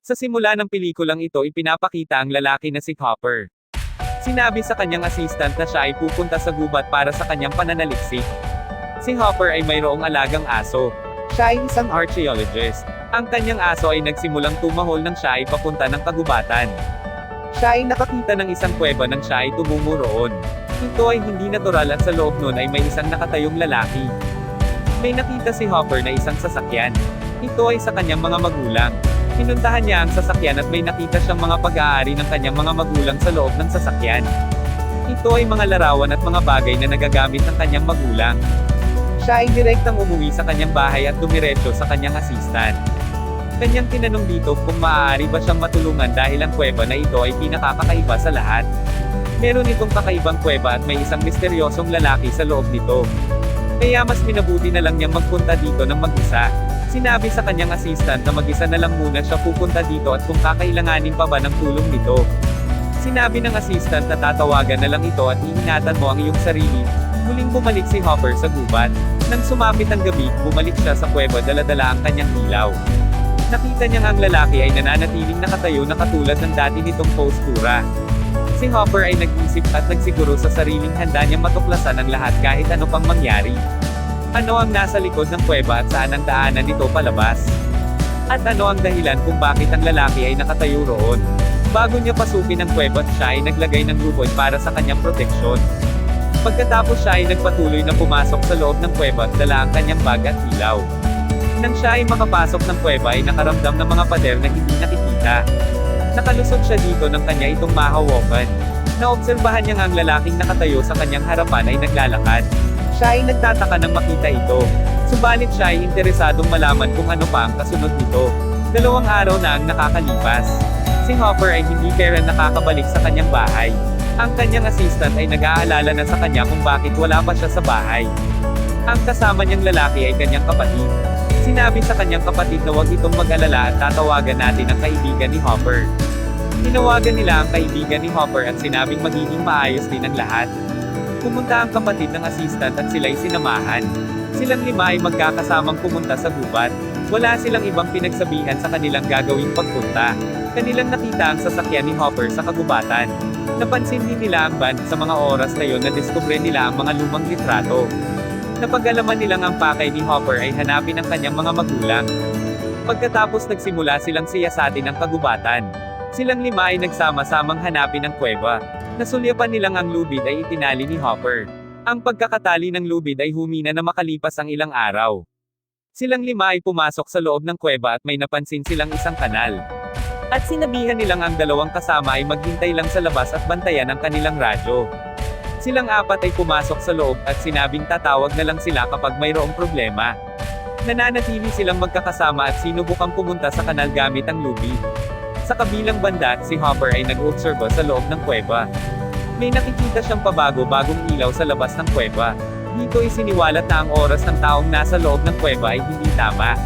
Sa simula ng pelikulang ito ipinapakita ang lalaki na si Hopper. Sinabi sa kanyang assistant na siya ay pupunta sa gubat para sa kanyang pananaliksik. Si Hopper ay mayroong alagang aso. Siya ay isang archaeologist. Ang kanyang aso ay nagsimulang tumahol nang siya ay papunta ng kagubatan. Siya ay nakakita ng isang kuweba nang siya ay tumungo roon. Ito ay hindi natural at sa loob nun ay may isang nakatayong lalaki. May nakita si Hopper na isang sasakyan. Ito ay sa kanyang mga magulang. Pinuntahan niya ang sasakyan at may nakita siyang mga pag-aari ng kanyang mga magulang sa loob ng sasakyan. Ito ay mga larawan at mga bagay na nagagamit ng kanyang magulang. Siya ay direktang umuwi sa kanyang bahay at dumiretso sa kanyang assistant. Kanyang tinanong dito kung maaari ba siyang matulungan dahil ang kuweba na ito ay pinakakakaiba sa lahat. Meron itong kakaibang kuweba at may isang misteryosong lalaki sa loob nito. Kaya mas minabuti na lang niyang magpunta dito ng mag-isa. Sinabi sa kanyang assistant na mag-isa na lang muna siya pupunta dito at kung kakailanganin pa ba ng tulong nito. Sinabi ng assistant na tatawagan na lang ito at iingatan mo ang iyong sarili. Muling bumalik si Hopper sa gubat. Nang sumapit ang gabi, bumalik siya sa kuweba dala-dala ang kanyang ilaw. Nakita niyang ang lalaki ay nananatiling nakatayo na katulad ng dati nitong postura. Si Hopper ay nag-isip at nagsiguro sa sariling handa niyang matuklasan ang lahat kahit ano pang mangyari. Ano ang nasa likod ng kuweba at saan ang daanan nito palabas? At ano ang dahilan kung bakit ang lalaki ay nakatayo roon? Bago niya pasukin ang kuweba, siya ay naglagay ng lubod para sa kanyang proteksyon. Pagkatapos siya ay nagpatuloy na pumasok sa loob ng kuweba at dala ang kanyang bag at ilaw. Nang siya ay makapasok ng kuweba ay nakaramdam ng mga pader na hindi nakikita. Nakalusot siya dito ng kanya itong mahawakan. Naobserbahan niya ang lalaking nakatayo sa kanyang harapan ay naglalakad. Siya ay nagtataka nang makita ito. Subalit siya ay interesadong malaman kung ano pa ang kasunod nito. 2 araw na ang nakakalipas. Si Hopper ay hindi kailan nakakabalik sa kanyang bahay. Ang kanyang assistant ay nag-aalala na sa kanya kung bakit wala pa siya sa bahay. Ang kasama niyang lalaki ay kanyang kapatid. Sinabi sa kanyang kapatid na huwag itong mag-alala at tatawagan natin ang kaibigan ni Hopper. Tinawagan nila ang kaibigan ni Hopper at sinabing magiging maayos din ang lahat. Pumunta ang kapatid ng assistant at sila'y sinamahan. Silang 5 ay magkakasamang pumunta sa gubat. Wala silang ibang pinagsabihan sa kanilang gagawing pagpunta. Kanilang nakita ang sasakyan ni Hopper sa kagubatan. Napansin din nila ang band sa mga oras na yon na diskubre nila ang mga lumang litrato. Napag-alaman nilang ang pakay ni Hopper ay hanapin ang kanyang mga magulang. Pagkatapos nagsimula silang siyasatin ang kagubatan. Silang 5 ay nagsama-samang hanapin ang kuweba. Nasulyapan nilang ang lubid ay itinali ni Hopper. Ang pagkakatali ng lubid ay humina na makalipas ang ilang araw. Silang 5 ay pumasok sa loob ng kuweba at may napansin silang isang kanal. At sinabihan nilang ang 2 kasama ay maghintay lang sa labas at bantayan ang kanilang radyo. Silang 4 ay pumasok sa loob at sinabing tatawag na lang sila kapag mayroong problema. Nananatili silang magkakasama at sinubukang pumunta sa kanal gamit ang lubid. Sa kabilang banda, si Hopper ay nag-obserba sa loob ng kuweba. May nakikita siyang pabago-bagong ilaw sa labas ng kuweba. Dito isiniwalat na ang oras ng taong nasa loob ng kuweba ay hindi tama.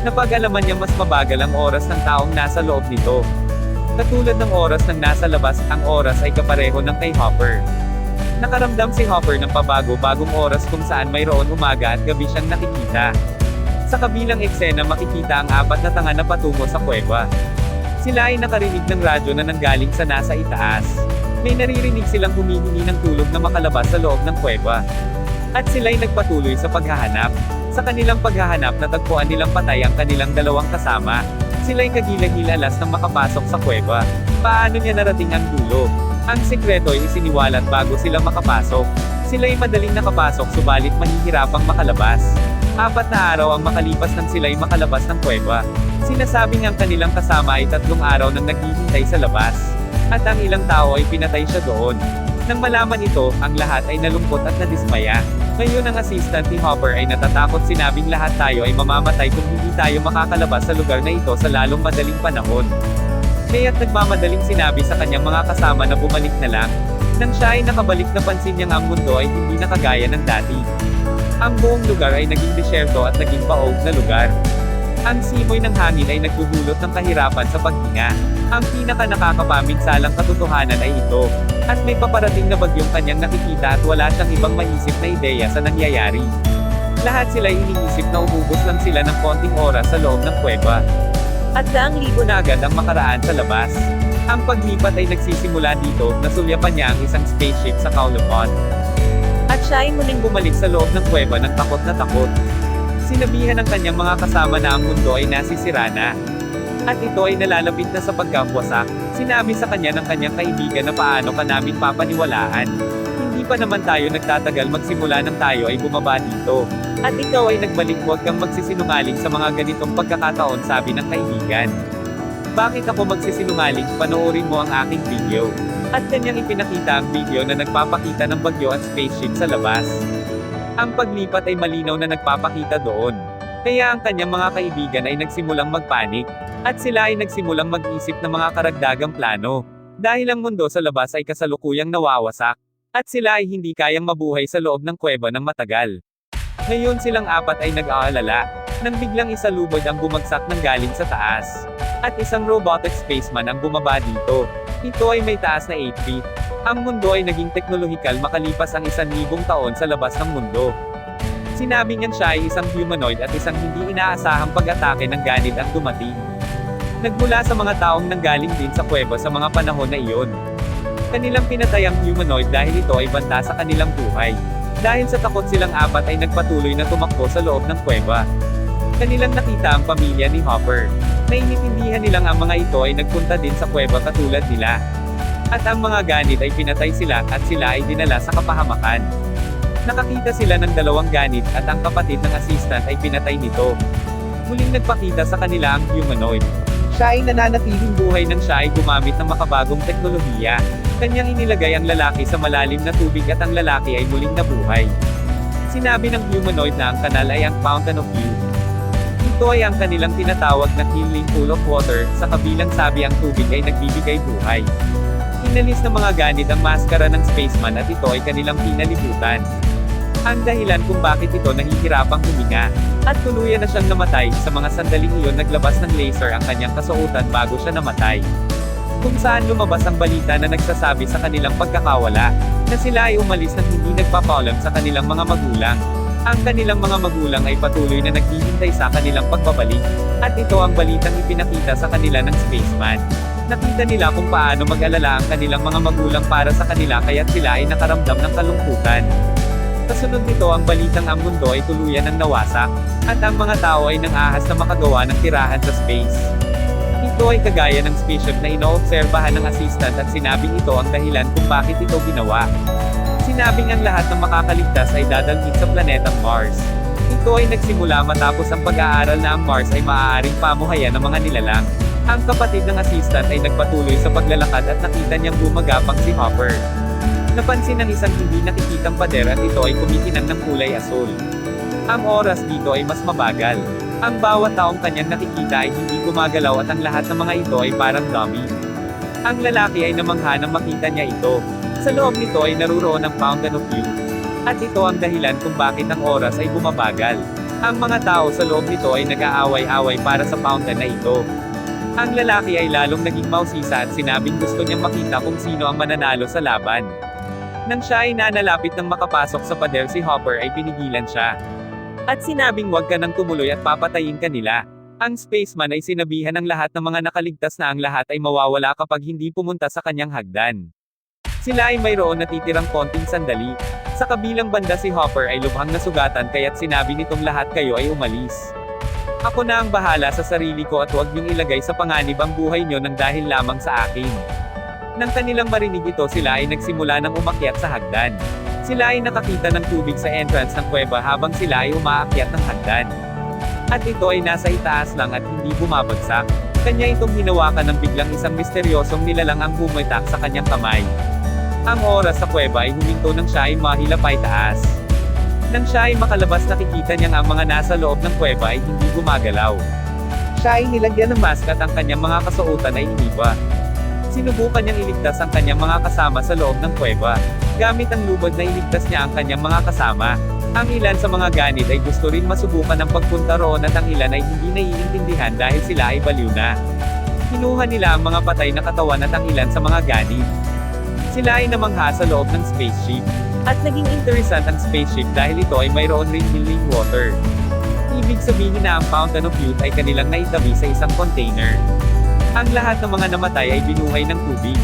Napag-alaman niya mas mabagal ang oras ng taong nasa loob nito. Katulad ng oras ng nasa labas, ang oras ay kapareho ng kay Hopper. Nakaramdam si Hopper ng pabago-bagong oras kung saan mayroon umaga at gabi siyang nakikita. Sa kabilang eksena makikita ang 4 na tanga na patungo sa kuweba. Sila ay nakarinig ng radyo na nanggaling sa nasa itaas. May naririnig silang humihingi ng tulong na makalabas sa loob ng kuweba. At sila'y nagpatuloy sa paghahanap. Sa kanilang paghahanap natagpuan nilang patay ang kanilang 2 kasama. Sila'y kagilang-hilalas nang makapasok sa kuweba. Paano niya narating ang dulo? Ang sekreto ay isiniwalat bago sila makapasok. Sila'y madaling nakapasok subalit mahihirapang makalabas. 4 na araw ang makalipas nang sila'y makalabas ng kuweba. Sinasabing ang kanilang kasama ay 3 araw nang naghihintay sa labas. At ang ilang tao ay pinatay siya doon. Nang malaman ito, ang lahat ay nalungkot at nadismaya. Ngayon ang assistant ni Hopper ay natatakot sinabing lahat tayo ay mamamatay kung hindi tayo makakalabas sa lugar na ito sa lalong madaling panahon. Kaya't nagmamadaling sinabi sa kanyang mga kasama na bumalik na lang. Nang siya ay nakabalik napansin niyang ang mundo ay hindi na kagaya ng dati. Ang buong lugar ay naging disyerto at naging paog na lugar. Ang simoy ng hangin ay nagdudulot ng kahirapan sa paghinga. Ang pinaka-nakakapaminsalang katotohanan ay ito. At may paparating na bagyong kanyang nakikita at wala siyang ibang maisip na ideya sa nangyayari. Lahat sila'y iniisip na umubos lang sila ng konting oras sa loob ng kuweba. At daang libo na agad ang makaraan sa labas. Ang paglipat ay nagsisimula dito, nasulyapan niya ang isang spaceship sa Kowloon. At siya ay muling bumalik sa loob ng kuweba ng takot na takot. Sinabihan ng kanyang mga kasama na ang mundo ay nasisira na. At ito ay nalalapit na sa pagkapwasak. Sinabi sa kanya ng kanyang kaibigan na paano ka namin papaniwalaan. Hindi pa naman tayo nagtatagal magsimula nang tayo ay bumaba dito. At ikaw ay nagbalik, huwag kang magsisinungaling sa mga ganitong pagkakataon, sabi ng kaibigan. Bakit ako magsisinungaling? Panoorin mo ang aking video. At kanyang ipinakita ang video na nagpapakita ng bagyo at spaceship sa labas. Ang paglipat ay malinaw na nagpapakita doon. Kaya ang kanyang mga kaibigan ay nagsimulang magpanik. At sila ay nagsimulang mag-isip ng mga karagdagang plano. Dahil ang mundo sa labas ay kasalukuyang nawawasak. At sila ay hindi kayang mabuhay sa loob ng kuweba ng matagal. Ngayon silang apat ay nag-aalala, nang biglang isa lubod ang bumagsak ng galing sa taas. At isang robotic spaceman ang bumaba dito. Ito ay may taas na 8 feet. Ang mundo ay naging teknolohikal makalipas ang 1,000 taon sa labas ng mundo. Sinabi niyang siya ay isang humanoid at isang hindi inaasahang pag-atake ng ganit ang dumating. Nagmula sa mga taong nanggaling din sa kuweba sa mga panahon na iyon. Kanilang pinatay ang humanoid dahil ito ay banta sa kanilang buhay. Dahil sa takot silang apat ay nagpatuloy na tumakbo sa loob ng kuweba. Kanilang nakita ang pamilya ni Hopper. Naiintindihan nilang ang mga ito ay nagpunta din sa kuweba katulad nila. At ang mga ganit ay pinatay sila at sila ay dinala sa kapahamakan. Nakakita sila ng dalawang ganit at ang kapatid ng assistant ay pinatay nito. Muling nagpakita sa kanila ang humanoid. Siya ay nananatiling buhay nang siya ay gumamit ng makabagong teknolohiya. Kanyang inilagay ang lalaki sa malalim na tubig at ang lalaki ay muling nabuhay. Sinabi ng humanoid na ang kanal ay ang Fountain of Youth. Ito ay ang kanilang tinatawag na healing pool of water, sa kabilang sabi ang tubig ay nagbibigay buhay. Inalis ng mga ganit ang maskara ng spaceman at ito ay kanilang pinalibutan. Ang dahilan kung bakit ito nahihirapang huminga. At tuluyan na siyang namatay, sa mga sandaling iyon naglabas ng laser ang kanyang kasuotan bago siya namatay. Kung saan lumabas ang balita na nagsasabi sa kanilang pagkakawala, na sila ay umalis nang hindi nagpapaalam sa kanilang mga magulang. Ang kanilang mga magulang ay patuloy na naghihintay sa kanilang pagbabalik. At ito ang balitang ipinakita sa kanila ng spaceman. Nakita nila kung paano mag-alala ang kanilang mga magulang para sa kanila kaya't sila ay nakaramdam ng kalungkutan. Kasunod nito ang balitang ang mundo ay tuluyan ng nawasak, at ang mga tao ay nang-ahas na makagawa ng tirahan sa space. Ito ay kagaya ng spaceship na inoobserbahan ng assistant at sinabing ito ang dahilan kung bakit ito ginawa. Sinabing ang lahat ng makakaligtas ay dadalhin sa planetang Mars. Ito ay nagsimula matapos ang pag-aaral na ang Mars ay maaaring pamuhayan ng mga nilalang. Ang kapatid ng assistant ay nagpatuloy sa paglalakad at nakita niyang gumagapang si Hopper. Napansin ng isang hindi nakikitang pader at ito ay kumikinang ng kulay asul. Ang oras dito ay mas mabagal. Ang bawat taong kanyang nakikita ay hindi gumagalaw at ang lahat ng mga ito ay parang dummy. Ang lalaki ay namangha nang makita niya ito. Sa loob nito ay naruroon ang Fountain of Youth. At ito ang dahilan kung bakit ang oras ay bumabagal. Ang mga tao sa loob nito ay nag-aaway-away para sa fountain na ito. Ang lalaki ay lalong naging mausisa at sinabing gusto niyang makita kung sino ang mananalo sa laban. Nang siya ay nanalapit ng makapasok sa pader si Hopper ay pinigilan siya. At sinabing huwag ka nang tumuloy at papatayin ka nila. Ang spaceman ay sinabihan ng lahat ng mga nakaligtas na ang lahat ay mawawala kapag hindi pumunta sa kanyang hagdan. Sila ay mayroon natitirang konting sandali. Sa kabilang banda si Hopper ay lubhang nasugatan kaya't sinabi nitong lahat kayo ay umalis. Ako na ang bahala sa sarili ko at huwag niyong ilagay sa panganib ang buhay niyo nang dahil lamang sa akin. Nang kanilang marinig ito sila ay nagsimula ng umakyat sa hagdan. Sila ay nakakita ng tubig sa entrance ng kuweba habang sila ay umaakyat ng hagdan. At ito ay nasa itaas lang at hindi bumabagsak. Kanya itong hinawakan ng biglang isang misteryosong nilalang ang bumitak sa kanyang kamay. Ang oras sa kuweba ay huminto nang siya ay mahilapay taas. Nang siya ay makalabas nakikita niyang ang mga nasa loob ng kuweba ay hindi gumagalaw. Siya ay nilagyan ng mask at ang kanyang mga kasuotan ay iniba. Sinubukan niyang iligtas ang kanyang mga kasama sa loob ng kuweba. Gamit ang lubod na iligtas niya ang kanyang mga kasama. Ang ilan sa mga ganit ay gusto rin masubukan ang pagpunta roon at ang ilan ay hindi naiintindihan dahil sila ay baliw na. Kinuha nila ang mga patay na katawan at ang ilan sa mga ganit. Sila ay namangha sa loob ng spaceship. At naging interesant ang spaceship dahil ito ay mayroon ring healing water. Ibig sabihin na ang Fountain of Youth ay kanilang naitabi sa isang container. Ang lahat ng mga namatay ay binuhay ng tubig.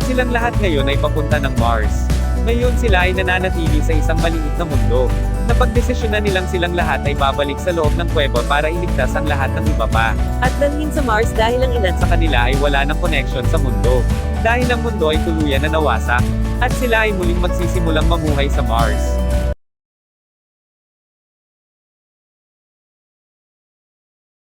Silang lahat ngayon ay papunta ng Mars. Ngayon sila ay nananatili sa isang maliit na mundo. Napagdesisyonan nilang silang lahat ay babalik sa loob ng kuweba para iligtas ang lahat ng iba pa. At dalhin sa Mars dahil ang ilan Sa kanila ay wala ng connection sa mundo. Dahil ang mundo ay tuluyan na nawasak. At sila ay muling magsisimulang mamuhay sa Mars.